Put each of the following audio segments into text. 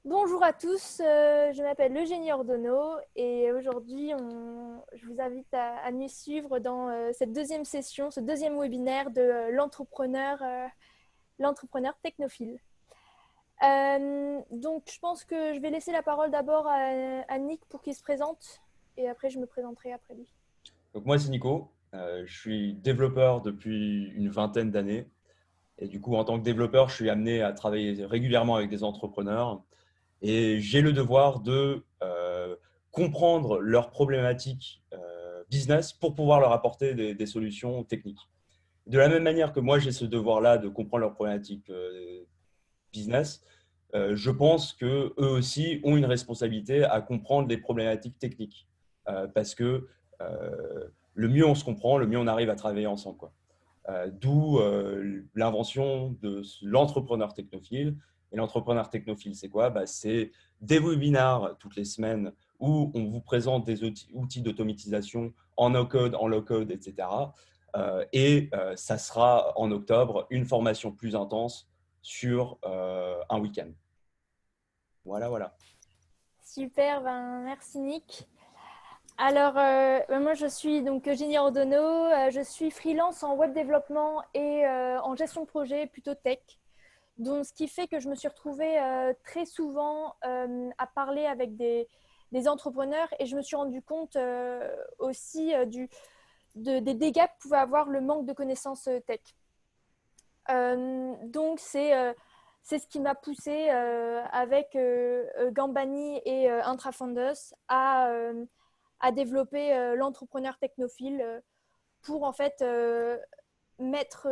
Bonjour à tous, je m'appelle Eugénie Ordonneau et aujourd'hui je vous invite à nous suivre dans cette deuxième session, ce deuxième webinaire de l'entrepreneur technophile. Donc je pense que je vais laisser la parole d'abord à Nick pour qu'il se présente et après je me présenterai après lui. Donc moi, c'est Nico. Je suis développeur depuis une vingtaine d'années. Et du coup, en tant que développeur, je suis amené à travailler régulièrement avec des entrepreneurs. Et j'ai le devoir de comprendre leurs problématiques business pour pouvoir leur apporter des solutions techniques. De la même manière que moi, j'ai ce devoir-là de comprendre leurs problématiques business, je pense qu'eux aussi ont une responsabilité à comprendre les problématiques techniques. Parce que le mieux on se comprend, le mieux on arrive à travailler ensemble, quoi. D'où l'invention de l'entrepreneur technophile. Et l'entrepreneur technophile, c'est quoi? C'est des webinars toutes les semaines où on vous présente des outils d'automatisation en no-code, en low-code, etc. Ça sera en octobre une formation plus intense sur un week-end. Voilà, voilà. Super, ben, merci Nick. Alors, moi, je suis donc Eugénie Ordonneau. Je suis freelance en web développement et en gestion de projet, plutôt tech. Donc, ce qui fait que je me suis retrouvée très souvent à parler avec des entrepreneurs et je me suis rendu compte aussi des dégâts que pouvait avoir le manque de connaissances tech. Donc, c'est ce qui m'a poussée avec Gambani et Intrafondos à développer l'entrepreneur technophile pour en fait mettre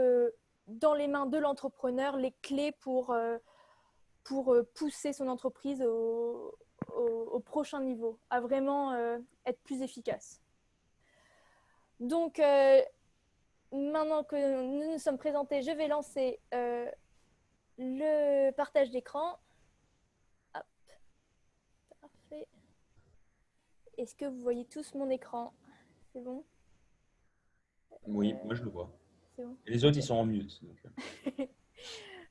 dans les mains de l'entrepreneur les clés pour pousser son entreprise au prochain niveau, à vraiment être plus efficace. Donc, maintenant que nous nous sommes présentés, je vais lancer le partage d'écran. Hop, parfait. Est-ce que vous voyez tous mon écran? C'est bon? Oui, moi je le vois. C'est bon. Et les autres, ils Ok. sont en mute. Donc,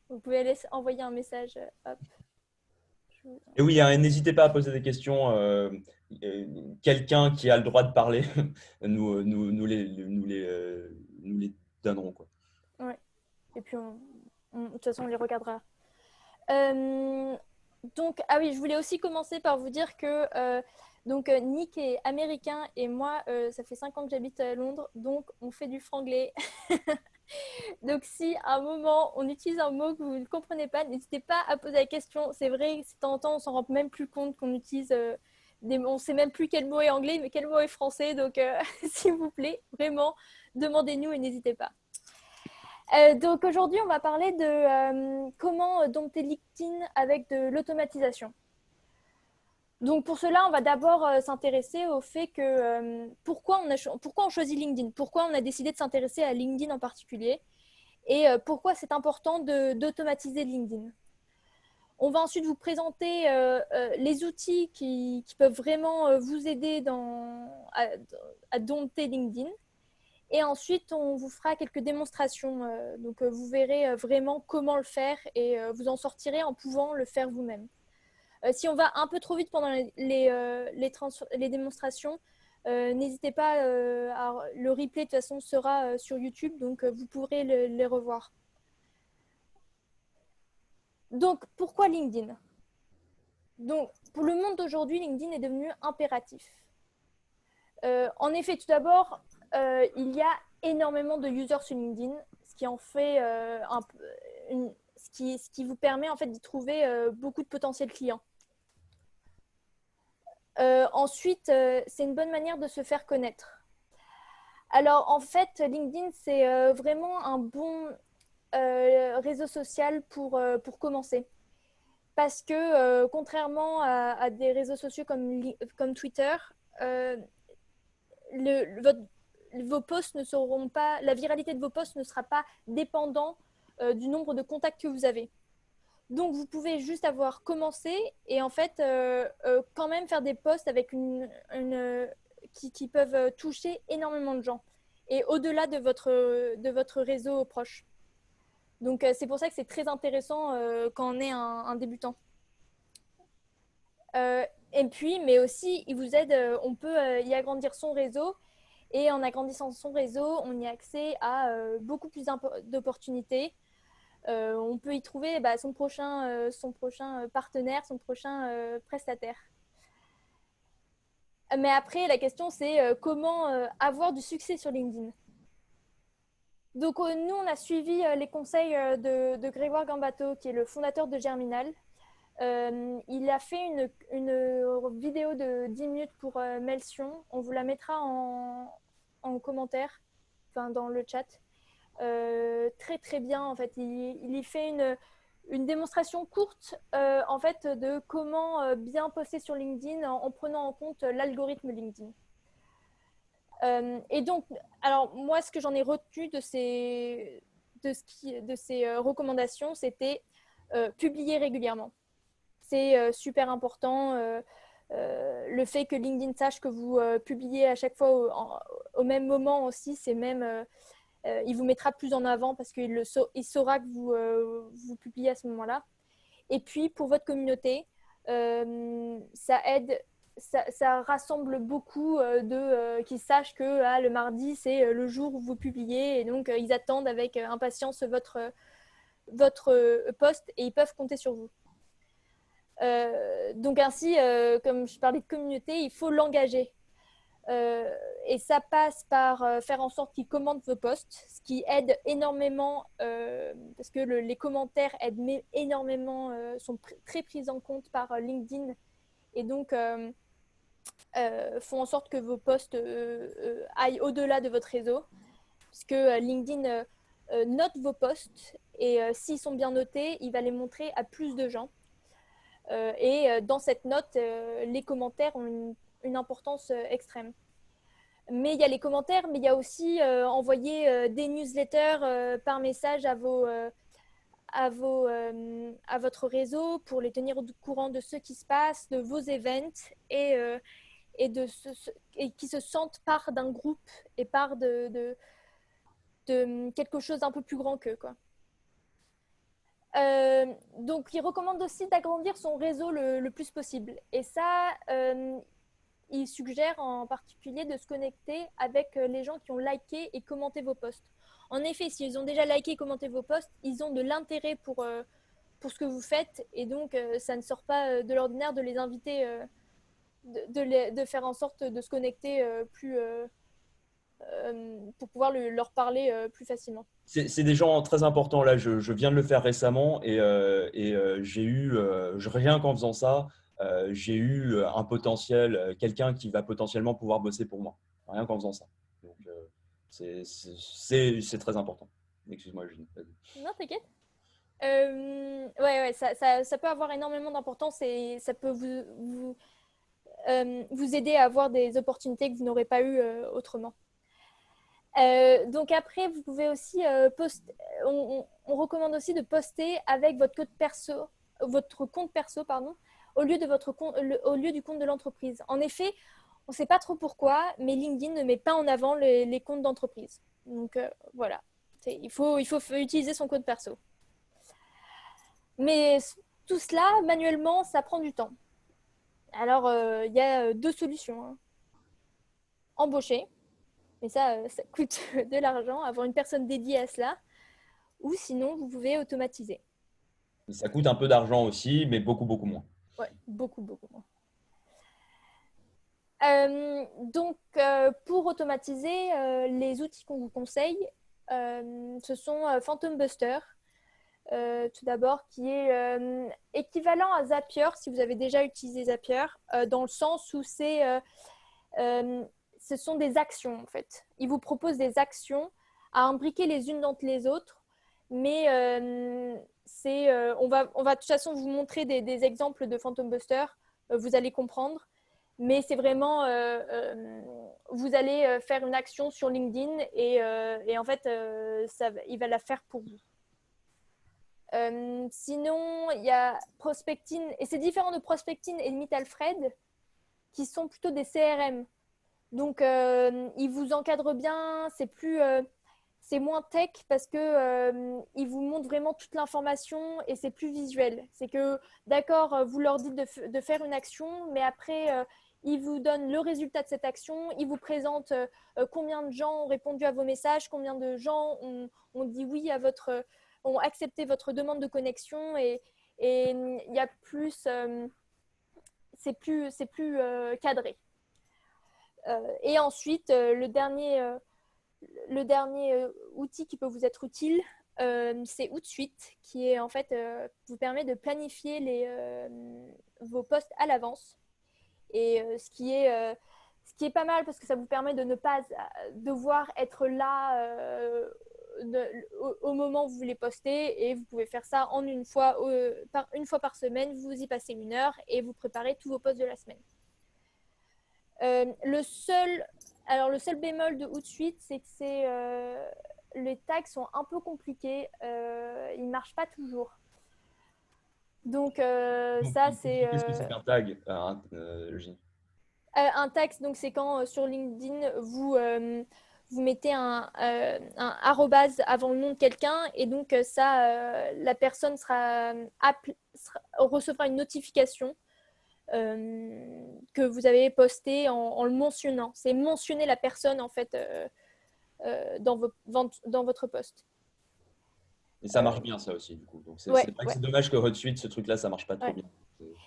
Vous pouvez envoyer un message. Hop. Et oui, hein, n'hésitez pas à poser des questions. Euh, Quelqu'un qui a le droit de parler, nous les donnerons, quoi. Ouais. Et puis, de toute façon, on les regardera. Euh, donc, ah oui, je voulais aussi commencer par vous dire que Nick est américain et moi, ça fait 5 ans que j'habite à Londres, donc on fait du franglais. Donc, si à un moment on utilise un mot que vous ne comprenez pas, n'hésitez pas à poser la question. C'est vrai, c'est de temps en temps, on s'en rend même plus compte qu'on utilise des mots. On sait même plus quel mot est anglais, mais quel mot est français. Donc, s'il vous plaît, vraiment, demandez-nous et n'hésitez pas. Donc aujourd'hui, on va parler de comment dompter LinkedIn avec de l'automatisation. Donc pour cela, on va d'abord s'intéresser au fait que pourquoi on choisit LinkedIn, pourquoi on a décidé de s'intéresser à LinkedIn en particulier et pourquoi c'est important d'automatiser LinkedIn. On va ensuite vous présenter les outils qui peuvent vraiment vous aider à dompter LinkedIn. Et ensuite, on vous fera quelques démonstrations. Donc, vous verrez vraiment comment le faire et vous en sortirez en pouvant le faire vous-même. Si on va un peu trop vite pendant les démonstrations, n'hésitez pas, le replay de toute façon sera sur YouTube, donc vous pourrez les revoir. Donc, pourquoi LinkedIn? Donc, pour le monde d'aujourd'hui, LinkedIn est devenu impératif. En effet, tout d'abord, il y a énormément de users sur LinkedIn, ce qui en fait ce qui vous permet en fait d'y trouver beaucoup de potentiels clients. Ensuite, c'est une bonne manière de se faire connaître. Alors en fait, LinkedIn, c'est vraiment un bon réseau social pour commencer. Parce que contrairement à des réseaux sociaux comme Twitter, euh, votre, vos posts ne seront pas, la viralité de vos posts ne sera pas dépendant du nombre de contacts que vous avez. Donc vous pouvez juste avoir commencé et en fait quand même faire des posts avec qui peuvent toucher énormément de gens et au-delà de votre réseau proche. Donc c'est pour ça que c'est très intéressant quand on est un débutant. Et puis, mais aussi, il vous aide, on peut y agrandir son réseau. Et en agrandissant son réseau, on y a accès à beaucoup plus d'opportunités. On peut y trouver son prochain partenaire, son prochain prestataire. Mais après, la question, c'est comment avoir du succès sur LinkedIn. Donc, nous, on a suivi les conseils de Grégoire Gambato, qui est le fondateur de Germinal. Il a fait une vidéo de 10 minutes pour Melsion. On vous la mettra en commentaire, enfin dans le chat. Très très bien, en fait. Il y fait une démonstration courte en fait de comment bien poster sur LinkedIn en prenant en compte l'algorithme LinkedIn. Et donc, alors moi, ce que j'en ai retenu de ces recommandations, c'était publier régulièrement. C'est super important. Le fait que LinkedIn sache que vous publiez à chaque fois au même moment aussi, c'est même, il vous mettra plus en avant parce qu'il saura que vous publiez à ce moment-là. Et puis, pour votre communauté, ça aide, ça rassemble beaucoup qui sachent que le mardi, c'est le jour où vous publiez. Et donc, ils attendent avec impatience votre post et ils peuvent compter sur vous. Donc ainsi, comme je parlais de communauté, il faut l'engager. Et ça passe par faire en sorte qu'ils commentent vos posts, ce qui aide énormément, parce que les commentaires aident énormément, sont très pris en compte par LinkedIn, et donc font en sorte que vos posts aillent au-delà de votre réseau, puisque LinkedIn note vos posts, et s'ils sont bien notés, il va les montrer à plus de gens. Et dans cette note, les commentaires ont une importance extrême. Mais il y a les commentaires, mais il y a aussi envoyer des newsletters par message à votre réseau pour les tenir au courant de ce qui se passe, de vos events et qui se sentent part d'un groupe et part de quelque chose d'un peu plus grand qu'eux, quoi. Donc, il recommande aussi d'agrandir son réseau le plus possible. Et ça, il suggère en particulier de se connecter avec les gens qui ont liké et commenté vos posts. En effet, s'ils ont déjà liké et commenté vos posts, ils ont de l'intérêt pour ce que vous faites. Et donc, ça ne sort pas de l'ordinaire de les inviter, de faire en sorte de se connecter pour pouvoir leur parler plus facilement. C'est des gens très importants. Là, je viens de le faire récemment j'ai eu, rien qu'en faisant ça, j'ai eu un potentiel, quelqu'un qui va potentiellement pouvoir bosser pour moi. Rien qu'en faisant ça. Donc, c'est très important. Excuse-moi, Non, t'inquiète. Ouais, ça peut avoir énormément d'importance et ça peut vous aider à avoir des opportunités que vous n'aurez pas eues autrement. Donc après, vous pouvez aussi poster. On recommande aussi de poster avec votre compte perso, pardon, au lieu du compte de l'entreprise. En effet, on ne sait pas trop pourquoi, mais LinkedIn ne met pas en avant les comptes d'entreprise. Donc voilà, il faut utiliser son compte perso. Mais tout cela, manuellement, ça prend du temps. Alors, il y a deux solutions, hein. Embaucher, mais ça coûte de l'argent, avoir une personne dédiée à cela, ou sinon, vous pouvez automatiser. ça coûte un peu d'argent aussi, mais beaucoup, beaucoup moins. Ouais, beaucoup, beaucoup moins. Donc, pour automatiser, les outils qu'on vous conseille, ce sont Phantom Buster, tout d'abord, qui est équivalent à Zapier, si vous avez déjà utilisé Zapier, dans le sens où ce sont des actions, en fait. Il vous propose des actions à imbriquer les unes dans les autres, mais on va de toute façon vous montrer des exemples de Phantom Buster, vous allez comprendre. Mais c'est vraiment, vous allez faire une action sur LinkedIn et en fait, il va la faire pour vous. Sinon, il y a Prospectin, et c'est différent de Prospectin et de Meet Alfred, qui sont plutôt des CRM. Donc, ils vous encadrent bien, c'est moins tech parce que ils vous montrent vraiment toute l'information et c'est plus visuel. C'est que, d'accord, vous leur dites de faire une action, mais après, ils vous donnent le résultat de cette action. Ils vous présentent combien de gens ont répondu à vos messages, combien de gens ont dit oui à ont accepté votre demande de connexion et il y a plus, c'est plus cadré. Et ensuite, le dernier outil qui peut vous être utile, c'est Hootsuite, qui est en fait vous permet de planifier vos posts à l'avance. Et ce qui est pas mal parce que ça vous permet de ne pas devoir être là au moment où vous voulez poster et vous pouvez faire ça en une fois par semaine. Vous y passez 1 heure et vous préparez tous vos posts de la semaine. Le seul bémol de Hootsuite, c'est que les tags sont un peu compliqués. Ils ne marchent pas toujours. Donc, Donc, ça, c'est qu'est-ce que c'est qu'un tag, Eugénie? un tag. Donc, c'est quand sur LinkedIn, vous mettez un arrobase avant le nom de quelqu'un et donc la personne recevra une notification que vous avez posté en le mentionnant. C'est mentionner la personne en fait dans votre post. Et ça marche bien, ça aussi, du coup. Donc, c'est Ouais, vrai que ouais, c'est dommage que HotSuite, ce truc-là, ça marche pas trop ouais. bien.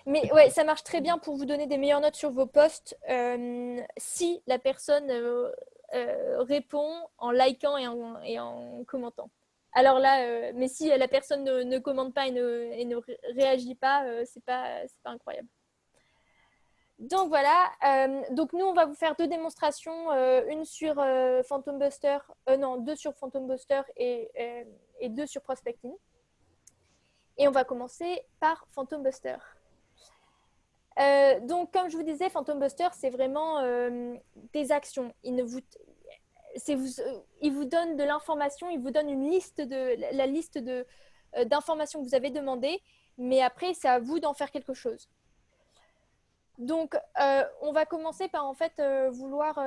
Mais ouais, ça marche très bien pour vous donner des meilleures notes sur vos posts si la personne répond en likant et en commentant. Alors là, mais si la personne ne commente pas et ne réagit pas, c'est pas incroyable. Donc voilà, donc nous on va vous faire 2 démonstrations, une sur Phantom Buster, non, 2 sur Phantom Buster et 2 sur Prospecting. Et on va commencer par Phantom Buster. Donc comme je vous disais, Phantom Buster c'est vraiment des actions. Il vous donne de l'information, il vous donne la liste d'informations que vous avez demandées, mais après c'est à vous d'en faire quelque chose. Donc, on va commencer par en fait vouloir.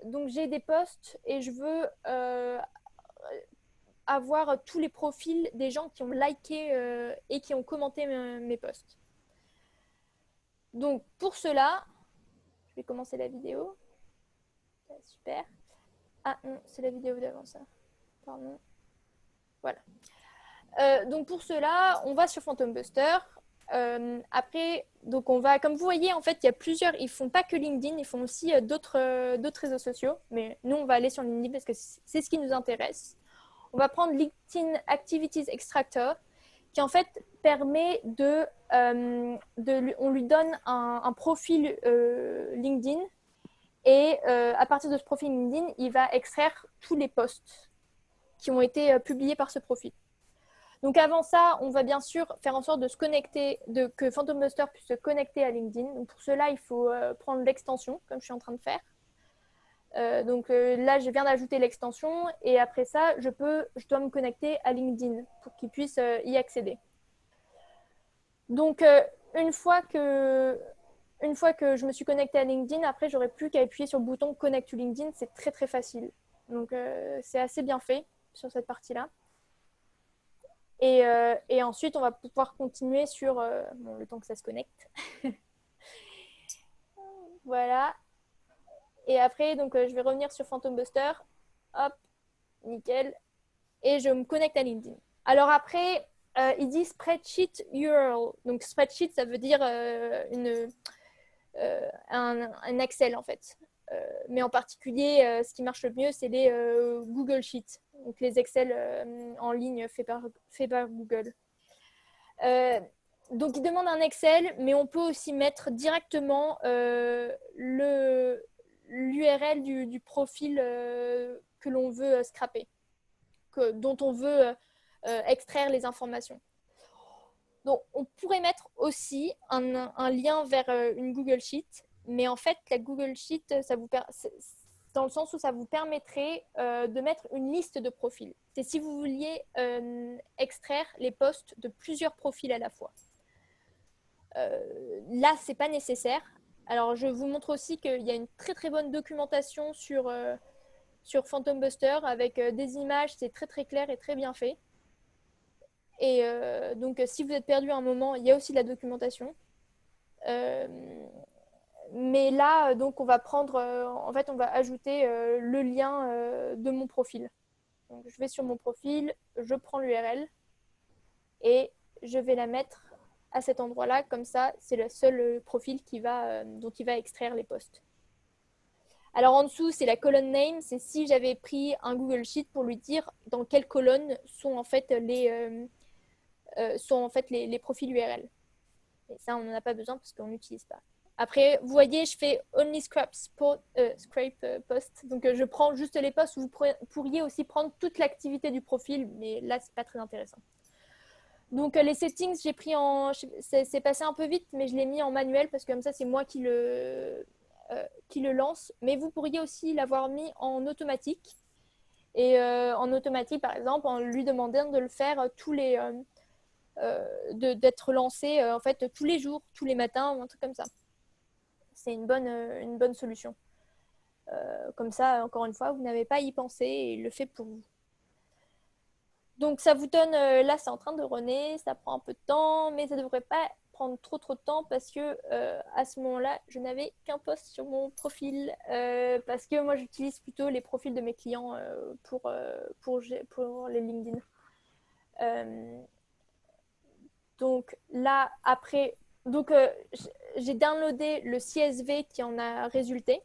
Donc, j'ai des posts et je veux avoir tous les profils des gens qui ont liké et qui ont commenté mes posts. Donc, pour cela, je vais commencer la vidéo. Super. Ah non, c'est la vidéo d'avant ça. Pardon. Voilà. Donc, pour cela, on va sur Phantom Buster. Après, donc on va, comme vous voyez, en fait, il y a plusieurs. Ils font pas que LinkedIn, ils font aussi d'autres réseaux sociaux. Mais nous, on va aller sur LinkedIn parce que c'est ce qui nous intéresse. On va prendre LinkedIn Activities Extractor, qui en fait permet on lui donne un profil LinkedIn et à partir de ce profil LinkedIn, il va extraire tous les posts qui ont été publiés par ce profil. Donc avant ça, on va bien sûr faire en sorte de se connecter, que Phantom Buster puisse se connecter à LinkedIn. Donc pour cela, il faut prendre l'extension, comme je suis en train de faire. Donc là, je viens d'ajouter l'extension et après ça, je dois me connecter à LinkedIn pour qu'il puisse y accéder. Donc une fois que je me suis connectée à LinkedIn, après, j'aurai plus qu'à appuyer sur le bouton Connect to LinkedIn. C'est très très facile. Donc c'est assez bien fait sur cette partie-là. Et ensuite, on va pouvoir continuer sur le temps que ça se connecte. Voilà. Et après, donc, je vais revenir sur Phantom Buster. Hop, nickel. Et je me connecte à LinkedIn. Alors après, il dit spreadsheet URL. Donc, spreadsheet, ça veut dire un Excel, en fait. Mais en particulier, ce qui marche le mieux, c'est les Google Sheets. Donc, les Excel en ligne faits par Google. Donc, il demande un Excel, mais on peut aussi mettre directement l'URL du profil que l'on veut scraper, dont on veut extraire les informations. Donc, on pourrait mettre aussi un lien vers une Google Sheet, mais en fait, la Google Sheet, dans le sens où ça vous permettrait de mettre une liste de profils. C'est si vous vouliez extraire les posts de plusieurs profils à la fois. Là, ce n'est pas nécessaire. Alors, je vous montre aussi qu'il y a une très très bonne documentation sur sur Phantom Buster avec des images, c'est très très clair et très bien fait. Et donc, si vous êtes perdu à un moment, il y a aussi de la documentation. Euh, mais là, donc, on va prendre, en fait, on va ajouter le lien de mon profil. Donc, je vais sur mon profil, je prends l'URL et je vais la mettre à cet endroit-là. Comme ça, c'est le seul profil dont il va extraire les posts. Alors en dessous, c'est la colonne name. C'est si j'avais pris un Google Sheet pour lui dire dans quelle colonne sont en fait les profils URL. Et ça, on n'en a pas besoin parce qu'on n'utilise pas. Après, vous voyez, je fais only scrape post. Donc, je prends juste les posts. Vous pourriez aussi prendre toute l'activité du profil, mais là, c'est pas très intéressant. Donc, les settings, j'ai pris en. C'est passé un peu vite, mais je l'ai mis en manuel parce que comme ça, c'est moi qui le lance. Mais vous pourriez aussi l'avoir mis en automatique. Et en automatique, par exemple, en lui demandant de le faire d'être lancé en fait tous les jours, tous les matins, ou un truc comme ça. C'est une bonne solution. Comme ça, encore une fois, vous n'avez pas à y penser et il le fait pour vous. Donc ça vous donne, là c'est en train de runner, ça prend un peu de temps, mais ça ne devrait pas prendre trop de temps parce que à ce moment-là, je n'avais qu'un post sur mon profil parce que moi j'utilise plutôt les profils de mes clients pour les LinkedIn. Donc là, après, donc j'ai downloadé le CSV qui en a résulté.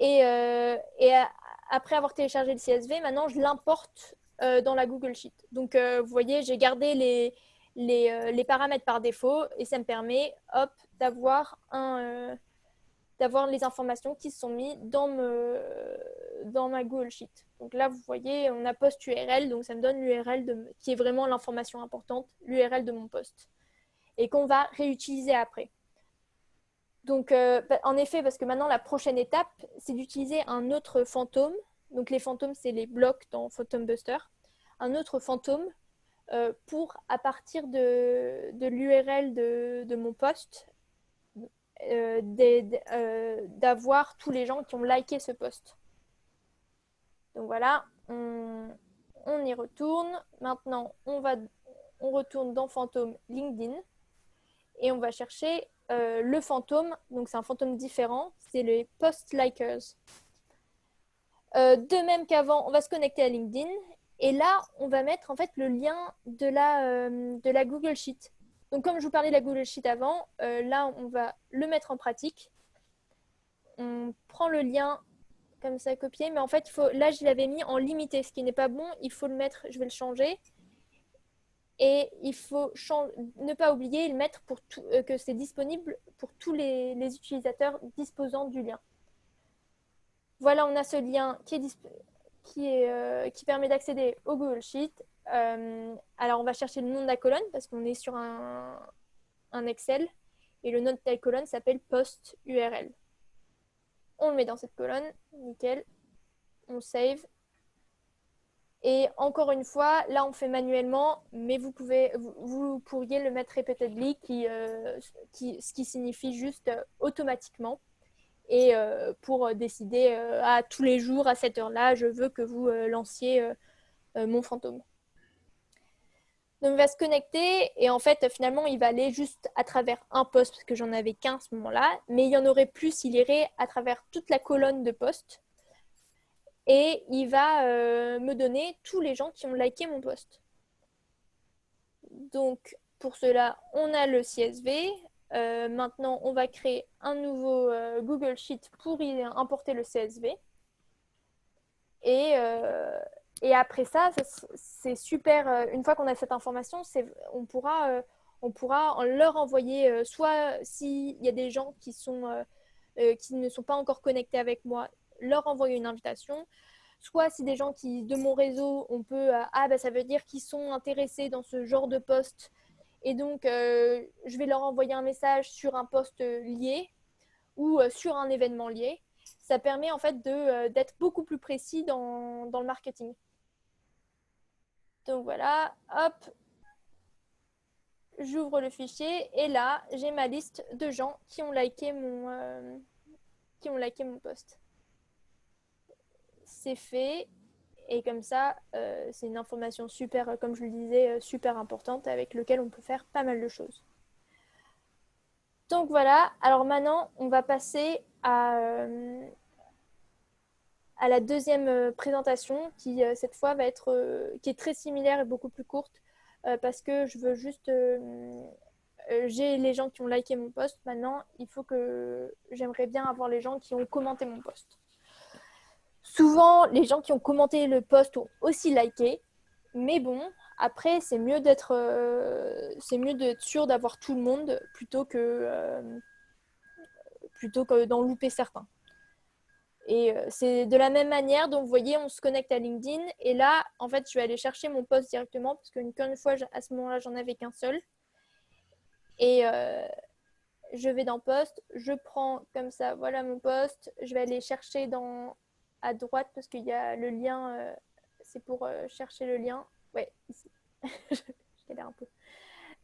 Et après avoir téléchargé le CSV, maintenant je l'importe dans la Google Sheet. Donc vous voyez, j'ai gardé les paramètres par défaut et ça me permet d'avoir les informations qui sont mises dans ma Google Sheet. Donc là, vous voyez, on a post URL, donc ça me donne l'URL qui est vraiment l'information importante, l'URL de mon post, et qu'on va réutiliser après. Donc, en effet, parce que maintenant, la prochaine étape, c'est d'utiliser un autre fantôme. Donc, les fantômes, c'est les blocs dans Phantom Buster. Un autre fantôme pour, à partir de l'URL de mon post, d'avoir tous les gens qui ont liké ce post. Donc voilà, on y retourne. Maintenant, on retourne dans Fantôme LinkedIn et on va chercher le fantôme. Donc c'est un fantôme différent, c'est les post likers. De même qu'avant, on va se connecter à LinkedIn et là, on va mettre en fait le lien de la Google Sheet. Donc comme je vous parlais de la Google Sheet avant, là, on va le mettre en pratique. On prend le lien comme ça copier, mais en fait, là, je l'avais mis en limité, ce qui n'est pas bon. Il faut le mettre, je vais le changer. Et il faut ne pas oublier le mettre que c'est disponible pour tous les utilisateurs disposant du lien. Voilà, on a ce lien qui permet d'accéder au Google Sheet. Alors, on va chercher le nom de la colonne parce qu'on est sur un Excel. Et le nom de la colonne s'appelle post URL. On le met dans cette colonne, nickel. On save. Et encore une fois, là on fait manuellement, mais vous pourriez le mettre repeatedly, ce qui signifie juste automatiquement. Et pour décider à tous les jours, à cette heure-là, je veux que vous lanciez mon fantôme. Donc il va se connecter et en fait finalement il va aller juste à travers un post parce que j'en avais qu'un à ce moment-là, mais il y en aurait plus s'il irait à travers toute la colonne de posts. Et il va me donner tous les gens qui ont liké mon post. Donc, pour cela, on a le CSV. Maintenant, on va créer un nouveau Google Sheet pour y importer le CSV. Et après ça, c'est super. Une fois qu'on a cette information, on pourra leur envoyer, soit s'il y a des gens qui ne sont pas encore connectés avec moi, leur envoyer une invitation. Soit si des gens de mon réseau, on peut ça veut dire qu'ils sont intéressés dans ce genre de post et donc je vais leur envoyer un message sur un post lié ou sur un événement lié. Ça permet en fait d'être beaucoup plus précis dans le marketing. Donc voilà, hop, j'ouvre le fichier et là j'ai ma liste de gens qui ont liké mon post. c'est fait. Et comme ça, c'est une information super, comme je le disais, super importante avec laquelle on peut faire pas mal de choses. Donc voilà, alors maintenant, on va passer à la deuxième présentation qui, cette fois, va être, qui est très similaire et beaucoup plus courte parce que je veux juste... j'ai les gens qui ont liké mon post. Maintenant, il faut que j'aimerais bien avoir les gens qui ont commenté mon post. Souvent, les gens qui ont commenté le post ont aussi liké, mais bon, après, c'est mieux d'être sûr d'avoir tout le monde plutôt que d'en louper certains. Et c'est de la même manière, donc vous voyez, on se connecte à LinkedIn et là, en fait, je vais aller chercher mon post directement parce qu'une fois, à ce moment-là, j'en avais qu'un seul. Et je vais dans post, je prends comme ça, voilà mon post, je vais aller chercher à droite parce qu'il y a le lien, c'est pour chercher le lien. Ouais, ici. Je galère un peu.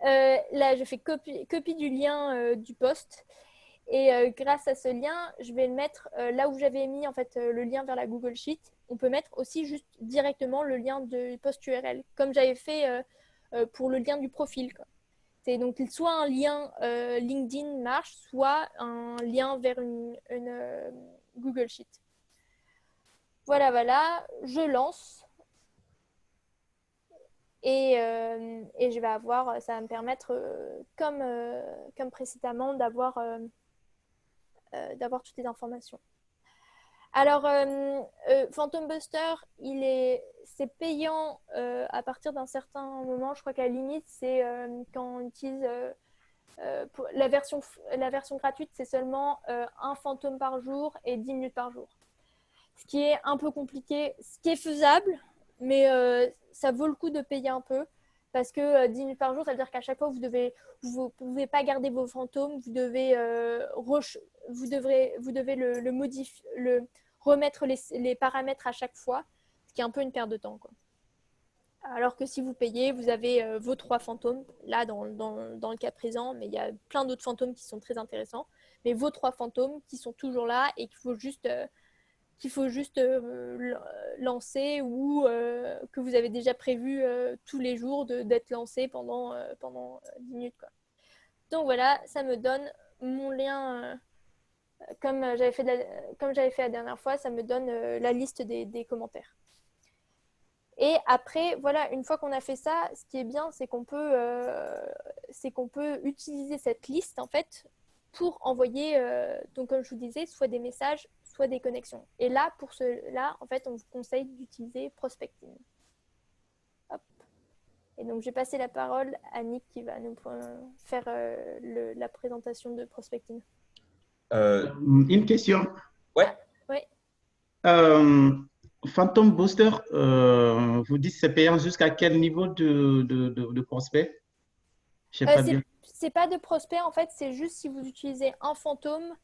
Là, je fais copie du lien du post. Et grâce à ce lien, je vais le mettre là où j'avais mis en fait le lien vers la Google Sheet. On peut mettre aussi juste directement le lien de post URL, comme j'avais fait pour le lien du profil, quoi. C'est donc soit un lien LinkedIn marche, soit un lien vers une Google Sheet. Voilà, voilà, je lance et je vais avoir, ça va me permettre, comme précédemment, d'avoir toutes les informations. Alors, Phantom Buster, c'est payant à partir d'un certain moment. Je crois qu'à la limite, c'est quand on utilise la version gratuite, c'est seulement un fantôme par jour et 10 minutes par jour. Ce qui est un peu compliqué, ce qui est faisable, mais ça vaut le coup de payer un peu. Parce que 10 minutes par jour, ça veut dire qu'à chaque fois, vous ne pouvez pas garder vos fantômes, vous devez le modifier, remettre les paramètres à chaque fois, ce qui est un peu une perte de temps, quoi. Alors que si vous payez, vous avez vos 3 fantômes, là dans le cas présent, mais il y a plein d'autres fantômes qui sont très intéressants, mais vos 3 fantômes qui sont toujours là et qu'il faut juste lancer ou que vous avez déjà prévu tous les jours d'être lancé pendant 10 minutes, quoi. Donc voilà, ça me donne mon lien, comme j'avais fait la dernière fois, ça me donne la liste des commentaires. Et après, voilà, une fois qu'on a fait ça, ce qui est bien, c'est qu'on peut utiliser cette liste, en fait, pour envoyer, donc comme je vous disais, soit des messages, soit des connexions. Et là, pour cela, en fait, on vous conseille d'utiliser Prospecting. Hop. Et donc, je vais passer la parole à Nick qui va nous faire la présentation de Prospecting. Une question. Ouais. Ah, ouais. Phantom Booster, vous dites c'est payant jusqu'à quel niveau de prospect? Je sais pas bien. C'est pas de prospect, en fait, c'est juste si vous utilisez un fantôme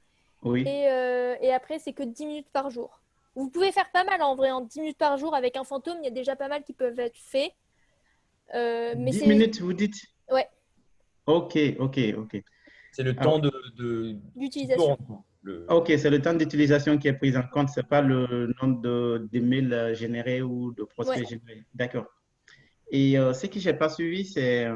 Oui. et après, c'est que 10 minutes par jour. Vous pouvez faire pas mal en vrai, en 10 minutes par jour avec un fantôme, il y a déjà pas mal qui peuvent être faits. Mais 10 c'est. minutes, vous dites? Ouais, Ok, ok, ok. C'est le Ah, temps qui peut d'utilisation. rentrer. ok, c'est le temps d'utilisation qui est pris en compte, c'est pas le nombre d'emails générés ou de Ouais. prospects générés. D'accord. Et ce que j'ai pas suivi, c'est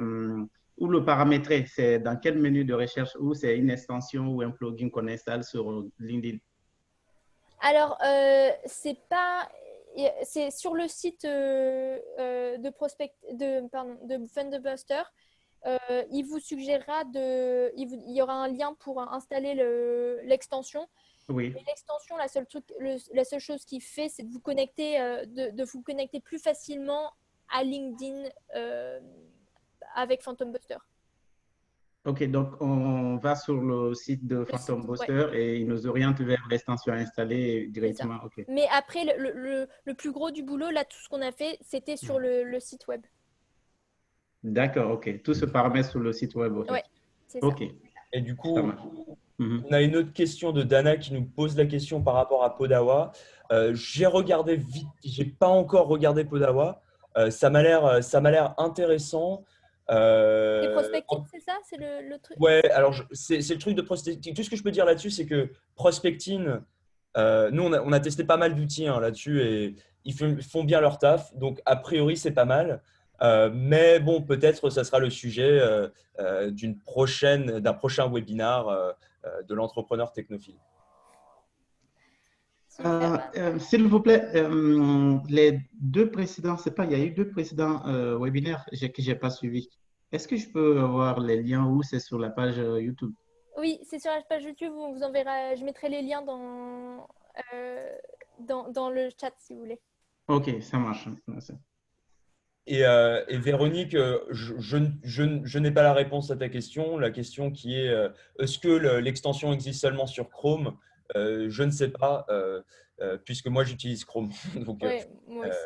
où le paramétrer, c'est dans quel menu de recherche, ou c'est une extension ou un plugin qu'on installe sur LinkedIn. Alors, c'est pas. C'est sur le site de Thunderbuster. Il vous suggérera il y aura un lien pour installer l'extension. Oui. Et l'extension, la seule chose qu'il fait, c'est de vous connecter, de vous connecter plus facilement à LinkedIn avec Phantom Buster. Ok, donc on va sur le site de Le site, Phantom ouais, Booster et il nous oriente vers l'extension installée c'est ça. directement. Ok. Mais après, le plus gros du boulot, là, tout ce qu'on a fait, c'était sur le site web. D'accord, ok. Tout se paramètre sur le site web, en fait. Ouais, c'est ça. Ok, Et du ça coup, marche. Mhm. on a une autre question de Dana qui nous pose la question par rapport à Podawa. J'ai regardé vite, j'ai pas encore regardé Podawa. Ça m'a l'air intéressant. C'est Euh, prospecting, c'est ça? C'est le truc? ouais, alors c'est le truc de prospecting. Tout ce que je peux dire là-dessus, c'est que prospecting, Nous, on a testé pas mal d'outils là-dessus et font bien leur taf. Donc, a priori, c'est pas mal. Mais bon, peut-être ça sera le sujet d'un prochain webinaire de l'entrepreneur technophile. S'il vous plaît, les deux précédents, c'est pas, il y a eu deux précédents webinaires que j'ai pas suivis. Est-ce que je peux avoir les liens ou c'est sur la page YouTube? Oui, c'est sur la page YouTube, on vous enverra, je mettrai les liens dans le chat si vous voulez. Ok, ça marche. Merci. Et Véronique, je n'ai pas la réponse à ta question. La question qui est est-ce que l'extension existe seulement sur Chrome? Je ne sais pas, puisque moi j'utilise Chrome. Donc, Ouais, moi aussi.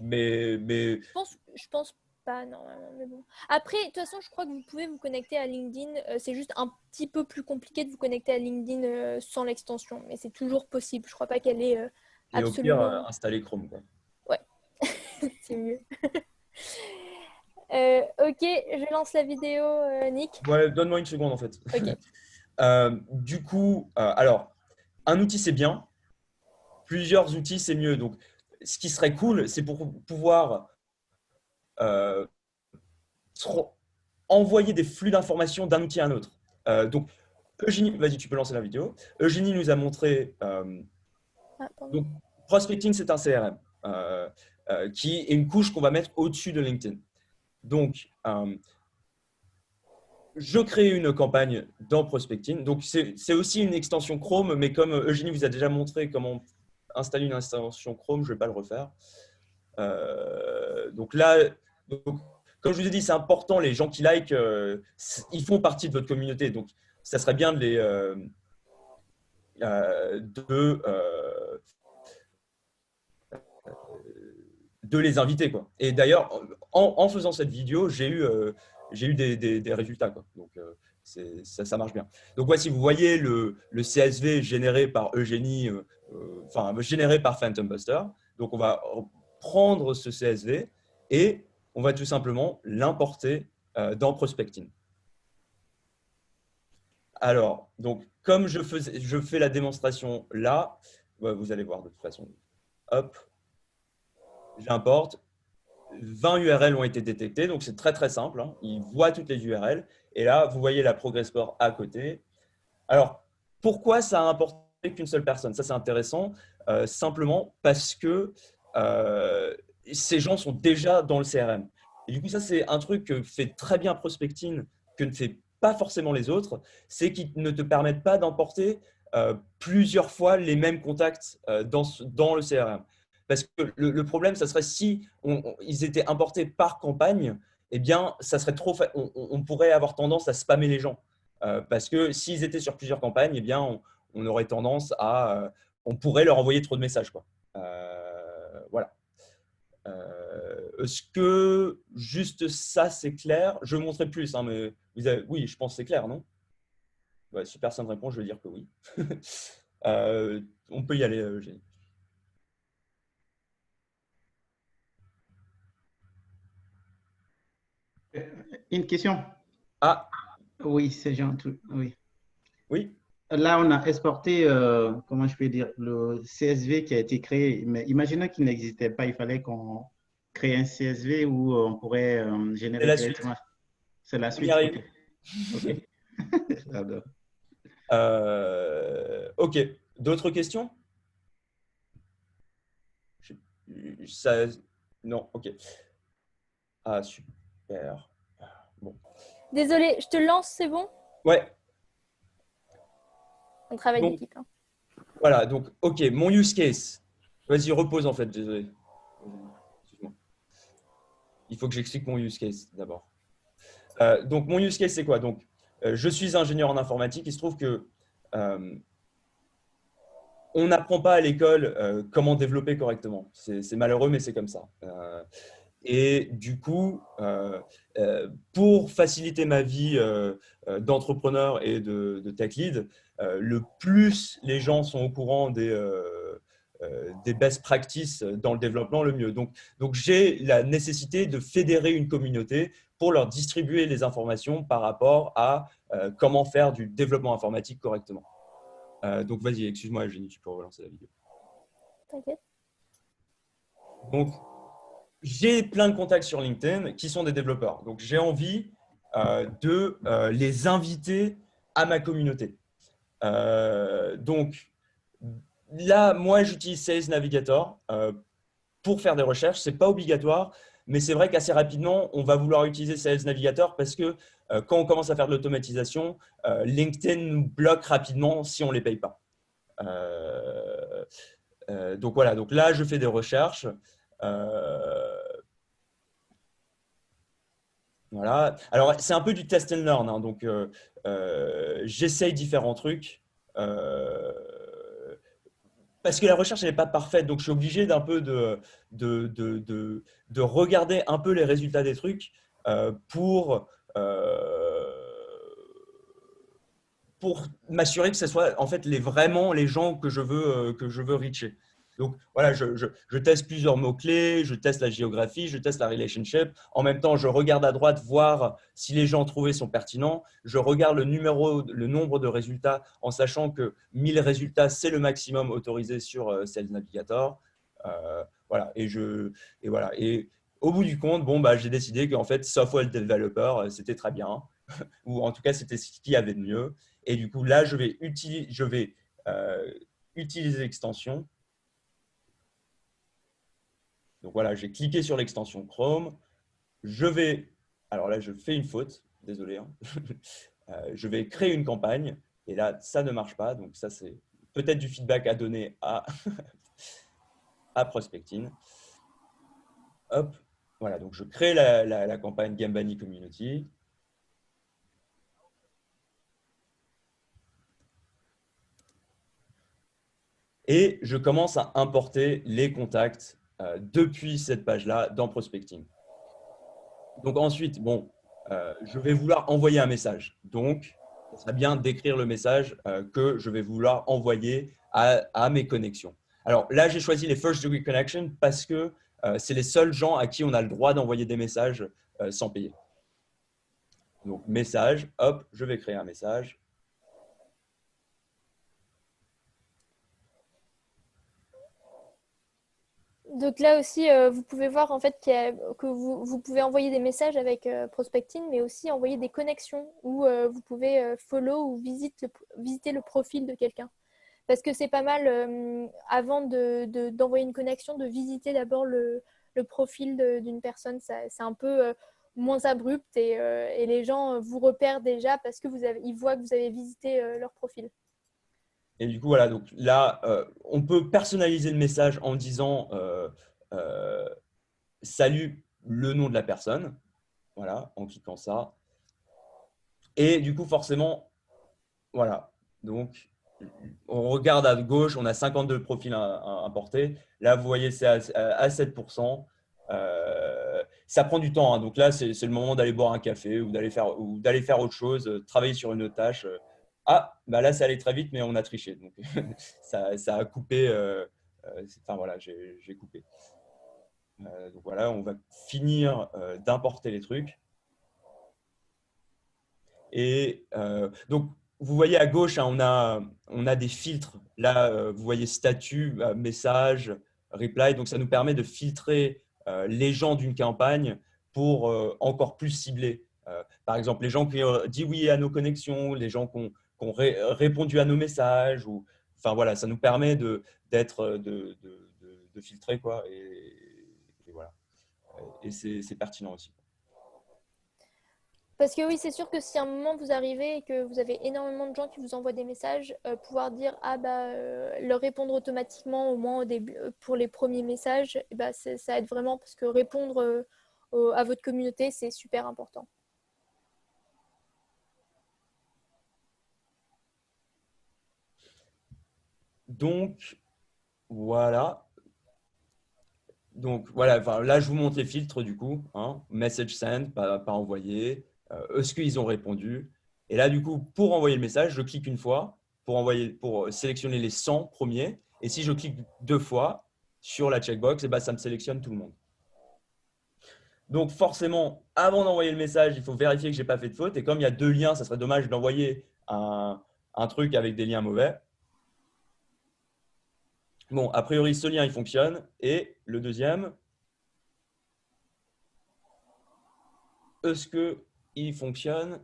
mais Je pense pas normalement, mais bon. Après, de toute façon, je crois que vous pouvez vous connecter à LinkedIn. C'est juste un petit peu plus compliqué de vous connecter à LinkedIn sans l'extension, mais c'est toujours possible. Je crois pas qu'elle est et au pire, absolument. installer Chrome, quoi. Ouais, c'est mieux. Ok, je lance la vidéo, Nick. Ouais, donne-moi une seconde en fait. Ok. Du coup, alors, un outil c'est bien, plusieurs outils c'est mieux. Donc, ce qui serait cool, c'est pour pouvoir euh, envoyer des flux d'informations d'un outil à un autre. Donc, Eugénie, vas-y, tu peux lancer la vidéo. Eugénie nous a montré. Donc, Prospecting, c'est un CRM qui est une couche qu'on va mettre au-dessus de LinkedIn. Donc, je crée une campagne dans Prospecting. Donc, c'est aussi une extension Chrome, mais comme Eugénie vous a déjà montré comment installer une extension Chrome, je ne vais pas le refaire. Donc là, comme je vous ai dit, c'est important, les gens qui like, ils font partie de votre communauté. Donc, ça serait bien de les inviter, quoi. Et d'ailleurs, en faisant cette vidéo, j'ai eu des résultats, quoi. Donc, ça marche bien. Donc, voici, vous voyez le CSV généré par Eugénie, généré par Phantom Buster. Donc, on va prendre ce CSV et on va tout simplement l'importer dans Prospecting. Alors, donc, comme je fais la démonstration là, vous allez voir de toute façon. Hop, j'importe. 20 URL ont été détectées, donc c'est très très simple. Hein. Il voit toutes les URL. Et là, vous voyez la Progressport à côté. Alors, pourquoi ça a importé qu'une seule personne? Ça, c'est intéressant, simplement parce que ces gens sont déjà dans le CRM. Et du coup, ça, c'est un truc que fait très bien Prospecting, que ne fait pas forcément les autres, c'est qu'ils ne te permettent pas d'emporter plusieurs fois les mêmes contacts dans le CRM. Parce que le problème, ça serait si ils étaient importés par campagne, eh bien, ça serait on pourrait avoir tendance à spammer les gens. Parce que s'ils étaient sur plusieurs campagnes, eh bien, on aurait tendance à… on pourrait leur envoyer trop de messages, quoi. Voilà. Est-ce que juste ça, c'est clair? Je vais montrer plus, hein, mais oui, je pense que c'est clair, non? Ouais, si personne répond, je vais dire que oui. On peut y aller, Eugénie. Une question? Ah, Oui, c'est gentil. Oui. oui. Là, on a exporté, comment je peux dire, le CSV qui a été créé. Mais imaginons qu'il n'existait pas, il fallait qu'on crée un CSV où on pourrait C'est générer la suite. directement. C'est la On y suite. arrive. OK. OK. J'adore. Ok. D'autres questions? Ça… Non, ok. Ah, super. Bon. Désolée, je te lance, c'est bon? Ouais. On travaille Donc, d'équipe. Hein. voilà. Donc, ok. Mon use case. Vas-y, repose en fait. Désolé. Excuse-moi. Il faut que j'explique mon use case d'abord. Donc, mon use case, c'est quoi? Donc, je suis ingénieur en informatique. Il se trouve que on n'apprend pas à l'école comment développer correctement. C'est malheureux, mais c'est comme ça. Et du coup, pour faciliter ma vie d'entrepreneur et de tech lead, le plus les gens sont au courant des best practices dans le développement, le mieux. Donc j'ai la nécessité de fédérer une communauté pour leur distribuer les informations par rapport à comment faire du développement informatique correctement. Donc, vas-y, excuse-moi, Eugénie, tu peux relancer la vidéo. T'inquiète. Donc, j'ai plein de contacts sur LinkedIn qui sont des développeurs. Donc, j'ai envie de les inviter à ma communauté. Donc, là, moi, j'utilise Sales Navigator pour faire des recherches. Ce n'est pas obligatoire, mais c'est vrai qu'assez rapidement, on va vouloir utiliser Sales Navigator parce que quand on commence à faire de l'automatisation, LinkedIn nous bloque rapidement si on ne les paye pas. Donc voilà, donc là, je fais des recherches. Voilà. Alors, c'est un peu du test and learn, hein, donc j'essaye différents trucs. Parce que la recherche, elle n'est pas parfaite, donc je suis obligé d'un peu de regarder un peu les résultats des trucs euh, pour m'assurer que ce soit en fait vraiment les gens que je veux reacher. Donc voilà, je teste plusieurs mots-clés, je teste la géographie, je teste la relationship. En même temps, je regarde à droite voir si les gens trouvés sont pertinents. Je regarde le nombre de résultats en sachant que 1000 résultats, c'est le maximum autorisé sur Sales Navigator. Voilà, voilà. Et au bout du compte, bon, bah, j'ai décidé qu'en fait, software developer, c'était très bien, ou en tout cas, c'était ce qu'il y avait de mieux. Et du coup, là, je vais utiliser l'extension. Donc voilà, j'ai cliqué sur l'extension Chrome. Alors là, je fais une faute, désolé. Hein. Je vais créer une campagne. Et là, ça ne marche pas. Donc ça, c'est peut-être du feedback à donner à Prospecting. Hop, voilà. Donc je crée la campagne Gambani Community. Et je commence à importer les contacts depuis cette page-là dans Prospecting. Donc ensuite, bon, je vais vouloir envoyer un message. Donc, ça serait bien d'écrire le message que je vais vouloir envoyer à mes connexions. Alors là, j'ai choisi les First Degree Connection parce que c'est les seuls gens à qui on a le droit d'envoyer des messages sans payer. Donc, message, hop, je vais créer un message. Donc là aussi, vous pouvez voir en fait que vous pouvez envoyer des messages avec Prospecting, mais aussi envoyer des connexions où vous pouvez follow ou visiter le profil de quelqu'un. Parce que c'est pas mal, avant d'envoyer une connexion, de visiter d'abord le profil d'une personne. C'est un peu moins abrupt et les gens vous repèrent déjà parce que ils voient que vous avez visité leur profil. Et du coup, voilà, donc là, on peut personnaliser le message en disant salut, le nom de la personne. Voilà, en cliquant ça. Et du coup, forcément, voilà. Donc, on regarde à gauche, on a 52 profils à importer. Là, vous voyez, c'est à 7%. Ça prend du temps, hein. Donc là, c'est le moment d'aller boire un café ou d'aller faire autre chose, travailler sur une autre tâche. Ah, bah là, ça allait très vite, mais on a triché. Donc, ça a coupé. Enfin, voilà, j'ai coupé. Donc voilà, on va finir d'importer les trucs. Et donc, vous voyez à gauche, hein, on a des filtres. Là, vous voyez statut, message, reply. Donc, ça nous permet de filtrer les gens d'une campagne pour encore plus cibler. Par exemple, les gens qui ont dit oui à nos connexions, les gens qui ont répondu à nos messages. Enfin, voilà, ça nous permet de filtrer, quoi. Et voilà. Et c'est pertinent aussi. Parce que oui, c'est sûr que si à un moment vous arrivez et que vous avez énormément de gens qui vous envoient des messages, pouvoir dire ah bah leur répondre automatiquement au moins au début pour les premiers messages, et bah, ça aide vraiment parce que répondre à votre communauté, c'est super important. Donc, voilà. Donc, voilà, enfin, là, je vous montre les filtres du coup. Hein. Message send, pas envoyé. Est-ce qu'ils ont répondu? Et là, du coup, pour envoyer le message, je clique une fois pour sélectionner les 100 premiers. Et si je clique deux fois sur la checkbox, et ben, ça me sélectionne tout le monde. Donc, forcément, avant d'envoyer le message, il faut vérifier que je n'ai pas fait de faute. Et comme il y a deux liens, ça serait dommage d'envoyer un truc avec des liens mauvais. Bon, a priori, ce lien, il fonctionne. Et le deuxième, est-ce qu'il fonctionne?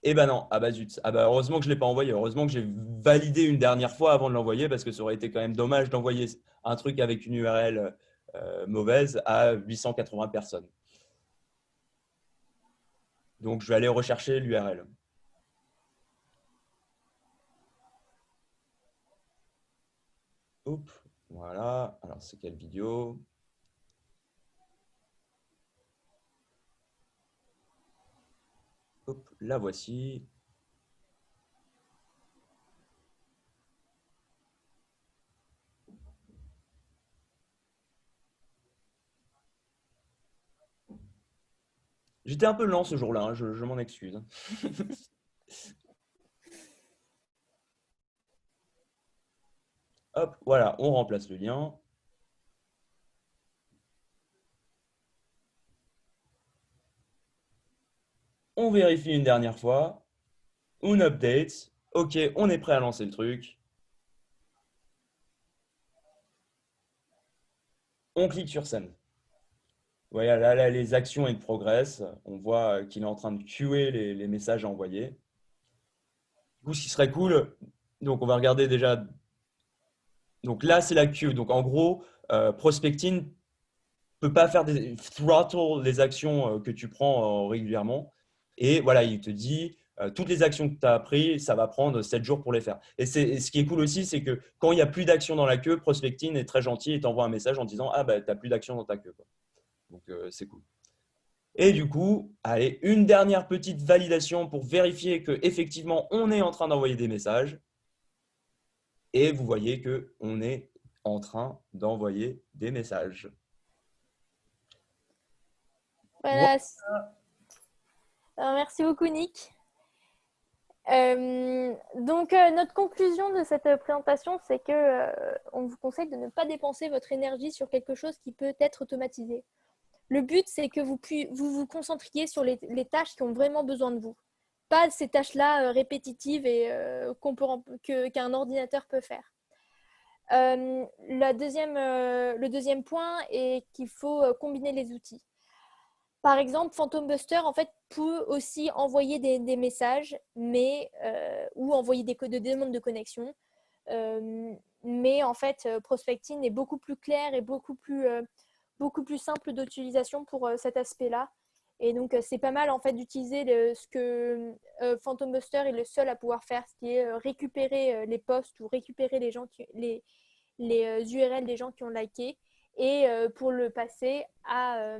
Eh ben non, ah bah zut. Ah bah heureusement que je ne l'ai pas envoyé. Heureusement que j'ai validé une dernière fois avant de l'envoyer parce que ça aurait été quand même dommage d'envoyer un truc avec une URL mauvaise à 880 personnes. Donc, je vais aller rechercher l'URL. Hop, voilà. Alors, c'est quelle vidéo? Hop, la voici. J'étais un peu lent ce jour-là, hein, je m'en excuse. Hop, voilà, on remplace le lien. On vérifie une dernière fois. On update. OK, on est prêt à lancer le truc. On clique sur Send. Voilà, là, les actions elles progressent. On voit qu'il est en train de queuer les messages à envoyer. Du coup, ce qui serait cool, donc on va regarder déjà. Donc là, c'est la queue. Donc en gros, Prospecting peut pas faire des throttle les actions que tu prends régulièrement. Et voilà, il te dit toutes les actions que tu as prises, ça va prendre 7 jours pour les faire. Et ce qui est cool aussi, c'est que quand il n'y a plus d'actions dans la queue, Prospecting est très gentil et t'envoie un message en disant ah bah tu n'as plus d'actions dans ta queue, quoi. Donc c'est cool. Et du coup, allez, une dernière petite validation pour vérifier que effectivement on est en train d'envoyer des messages. Et vous voyez que on est en train d'envoyer des messages. Voilà. Voilà. Alors, merci beaucoup, Nick. Notre conclusion de cette présentation, c'est que on vous conseille de ne pas dépenser votre énergie sur quelque chose qui peut être automatisé. Le but, c'est que vous vous concentriez sur les tâches qui ont vraiment besoin de vous, pas ces tâches-là répétitives et qu'un ordinateur peut faire. Le deuxième point est qu'il faut combiner les outils. Par exemple, Phantom Buster en fait peut aussi envoyer des messages, ou envoyer des demandes de connexion. Mais en fait, Prospecting est beaucoup plus clair et beaucoup plus simple d'utilisation pour cet aspect-là. Et donc, c'est pas mal en fait d'utiliser ce que Phantom Buster est le seul à pouvoir faire, ce qui est récupérer les posts ou récupérer les URL des gens qui ont liké et pour le passer à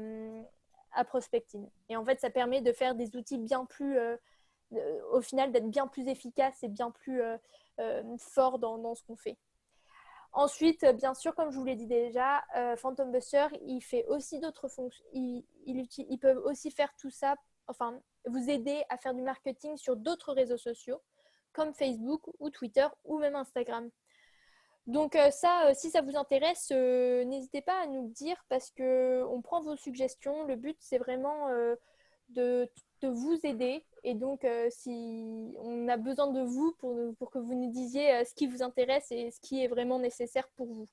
Prospecting. Et en fait, ça permet de faire des outils bien plus, au final, d'être bien plus efficace et bien plus fort dans ce qu'on fait. Ensuite, bien sûr, comme je vous l'ai dit déjà, Phantom Buster, il fait aussi d'autres fonctions. Ils peuvent aussi faire tout ça, enfin, vous aider à faire du marketing sur d'autres réseaux sociaux, comme Facebook ou Twitter ou même Instagram. Donc si ça vous intéresse, n'hésitez pas à nous le dire parce qu'on prend vos suggestions. Le but, c'est vraiment de vous aider. Et donc, si on a besoin de vous pour que vous nous disiez ce qui vous intéresse et ce qui est vraiment nécessaire pour vous,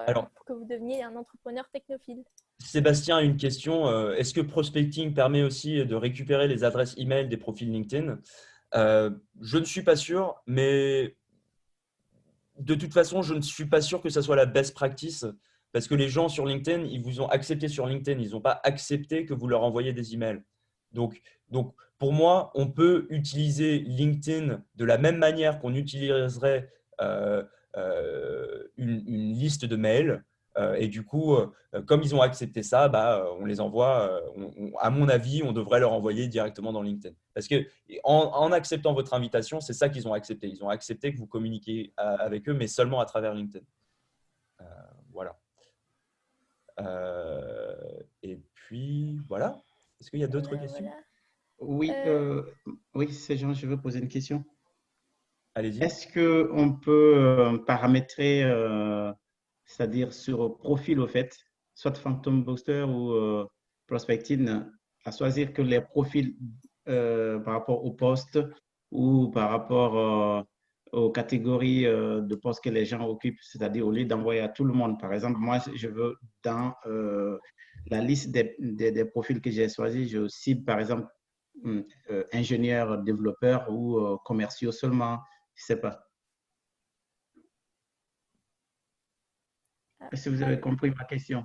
Alors, pour que vous deveniez un entrepreneur technophile. Sébastien, une question. Est-ce que Prospecting permet aussi de récupérer les adresses email des profils LinkedIn? Je ne suis pas sûr, mais de toute façon, je ne suis pas sûr que ça soit la best practice parce que les gens sur LinkedIn, ils vous ont accepté sur LinkedIn. Ils n'ont pas accepté que vous leur envoyiez des emails. Donc, pour moi, on peut utiliser LinkedIn de la même manière qu'on utiliserait une liste de mails. Et du coup, comme ils ont accepté ça, bah, on les envoie. À mon avis, on devrait leur envoyer directement dans LinkedIn. Parce que en acceptant votre invitation, c'est ça qu'ils ont accepté. Ils ont accepté que vous communiquiez avec eux, mais seulement à travers LinkedIn. Voilà. Et puis, voilà. Est-ce qu'il y a d'autres questions? Voilà. Oui, oui, c'est Jean, je veux poser une question. Allez-y. Est-ce qu'on peut paramétrer, c'est-à-dire sur profil au fait, soit Phantom Booster ou Prospecting, à choisir que les profils par rapport au poste ou par rapport aux catégories de postes que les gens occupent, c'est-à-dire au lieu d'envoyer à tout le monde. Par exemple, moi, je veux dans la liste des profils que j'ai choisis, je cible par exemple ingénieurs, développeurs ou commerciaux seulement. Je ne sais pas. Ah, Est-ce que vous avez compris ma question?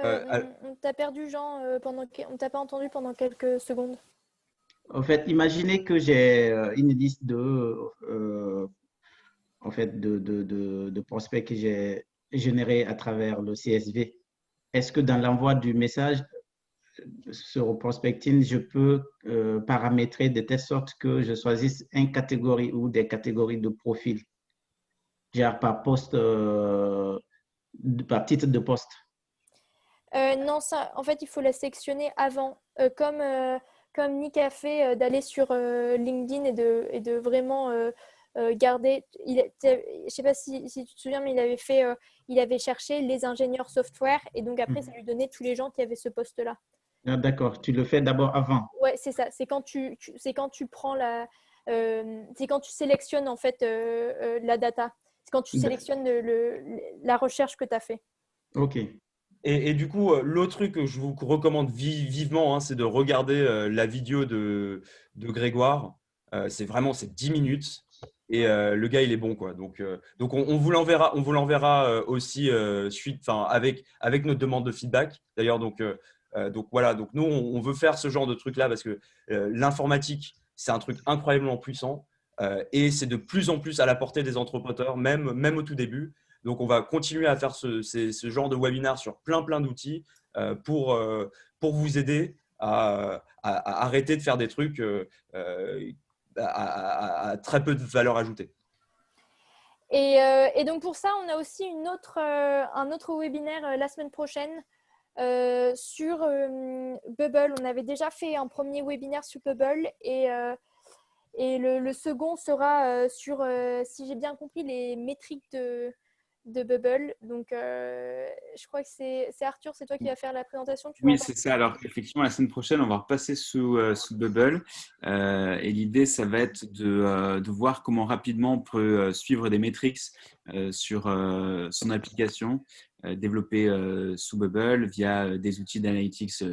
on t'a perdu, Jean, on t'a pas entendu pendant quelques secondes. En fait, imaginez que j'ai une liste en fait, de prospects que j'ai générés à travers le CSV. Est-ce que dans l'envoi du message sur prospecting, je peux paramétrer de telle sorte que je choisisse une catégorie ou des catégories de profil, genre par poste, par titre de poste? Non, ça, en fait, il faut la sectionner avant, comme Nick a fait, d'aller sur LinkedIn et de vraiment garder. Je sais pas si tu te souviens, mais il avait cherché les ingénieurs software et donc après, ça lui donnait tous les gens qui avaient ce poste-là. Ah, d'accord, tu le fais d'abord avant. Ouais, c'est ça. C'est quand tu prends c'est quand tu sélectionnes en fait la data. C'est quand tu sélectionnes la recherche que tu as fait. OK. Et du coup, l'autre truc que je vous recommande vivement, hein, c'est de regarder la vidéo de Grégoire. C'est 10 minutes et le gars, il est bon, quoi. Donc on vous l'enverra aussi avec notre demande de feedback. D'ailleurs, donc voilà. Donc nous, on veut faire ce genre de truc-là parce que l'informatique, c'est un truc incroyablement puissant et c'est de plus en plus à la portée des entrepreneurs, même au tout début. Donc, on va continuer à faire ce genre de webinaire sur plein d'outils euh, pour, euh, pour vous aider à arrêter de faire des trucs à très peu de valeur ajoutée. Et donc pour ça, on a aussi un autre webinaire la semaine prochaine sur Bubble. On avait déjà fait un premier webinaire sur Bubble et le second sera sur, si j'ai bien compris, les métriques de Bubble. Donc je crois que c'est Arthur, c'est toi qui vas faire la présentation. Tu vas en Oui, parler. c'est ça. Alors, effectivement, la semaine prochaine, on va repasser sous Bubble. Et l'idée, ça va être de voir comment rapidement on peut suivre des métriques sur son application développée sous Bubble via des outils d'analytics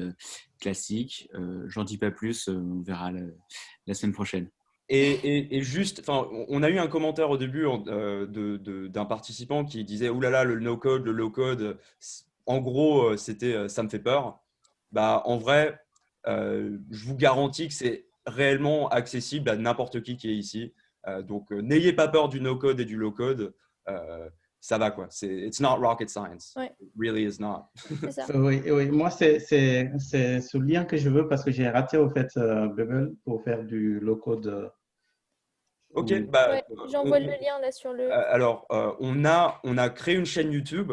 classiques. J'en dis pas plus, on verra la semaine prochaine. Et juste, on a eu un commentaire au début d'un participant qui disait Ouh là là, le no-code, le low-code, en gros, ça me fait peur. Bah, en vrai, je vous garantis que c'est réellement accessible à n'importe qui est ici. Donc, n'ayez pas peur du no-code et du low-code. Euh, Ça va quoi. It's not rocket science. Ouais, It really is not. c'est ça. Oui, oui, moi, c'est ce lien que je veux parce que j'ai raté au fait Bubble pour faire du low-code. Ok, Oui. bah, Ouais, j'envoie le lien là sur le. Alors, on a créé une chaîne YouTube,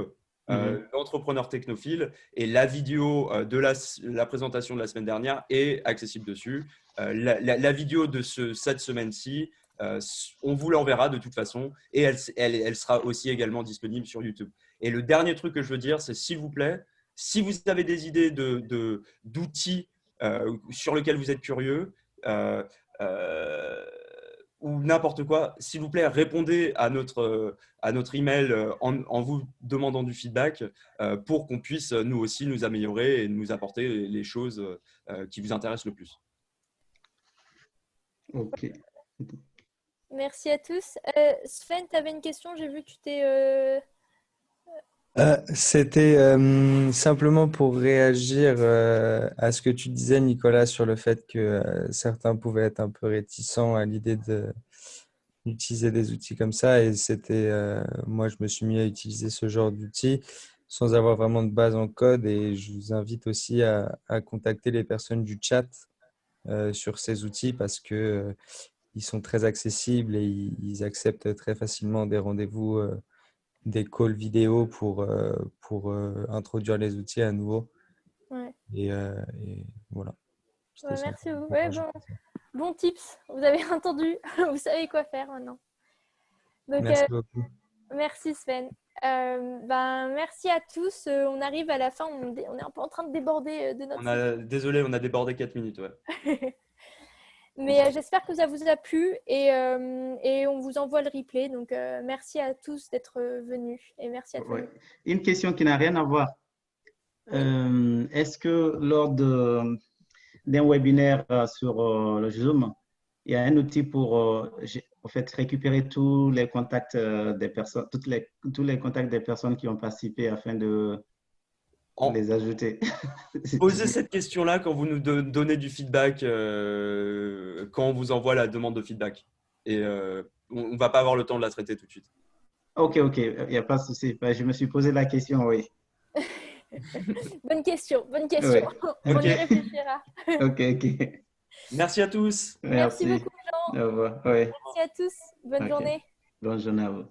Mhm. l'entrepreneur technophile, et la vidéo de la présentation de la semaine dernière est accessible dessus. La vidéo de cette semaine-ci, on vous l'enverra de toute façon, et elle sera aussi également disponible sur YouTube. Et le dernier truc que je veux dire, c'est s'il vous plaît, si vous avez des idées d'outils sur lesquels vous êtes curieux, euh, euh, ou n'importe quoi, s'il vous plaît, répondez à notre email en vous demandant du feedback pour qu'on puisse nous aussi nous améliorer et nous apporter les choses qui vous intéressent le plus. OK. Merci à tous. Sven, tu avais une question, j'ai vu que tu t'es. C'était simplement pour réagir à ce que tu disais, Nicolas, sur le fait que certains pouvaient être un peu réticents à l'idée d'utiliser des outils comme ça. Et moi, je me suis mis à utiliser ce genre d'outils sans avoir vraiment de base en code. Et je vous invite aussi à contacter les personnes du chat sur ces outils parce que ils sont très accessibles et ils acceptent très facilement des rendez-vous. Des calls vidéo pour introduire les outils à nouveau. Ouais. Et voilà, c'était Ouais, ça. merci beaucoup. Ouais, bon tips. Vous avez entendu. Vous savez quoi faire maintenant. Donc, Merci beaucoup. merci Sven. Merci à tous. On arrive à la fin. On est un peu en train de déborder de notre. Désolé, on a débordé 4 minutes. Ouais. Mais j'espère que ça vous a plu et on vous envoie le replay. Donc, merci à tous d'être venus et merci à toi. Ouais. Une question qui n'a rien à voir. Est-ce que lors d'un webinaire sur le Zoom, il y a un outil pour en fait, récupérer tous les contacts des personnes, tous les contacts des personnes qui ont participé afin de les ajouter? Posez cette question-là quand vous nous donnez du feedback, quand on vous envoie la demande de feedback. Et on ne va pas avoir le temps de la traiter tout de suite. Ok, il n'y a pas de souci. Je me suis posé la question, oui. Bonne question. Oui. On Ok. y réfléchira. Ok. Merci à tous. Merci Merci. beaucoup, Jean. Au revoir. Oui. Merci à tous. Bonne Ok. journée. Bonne journée à vous.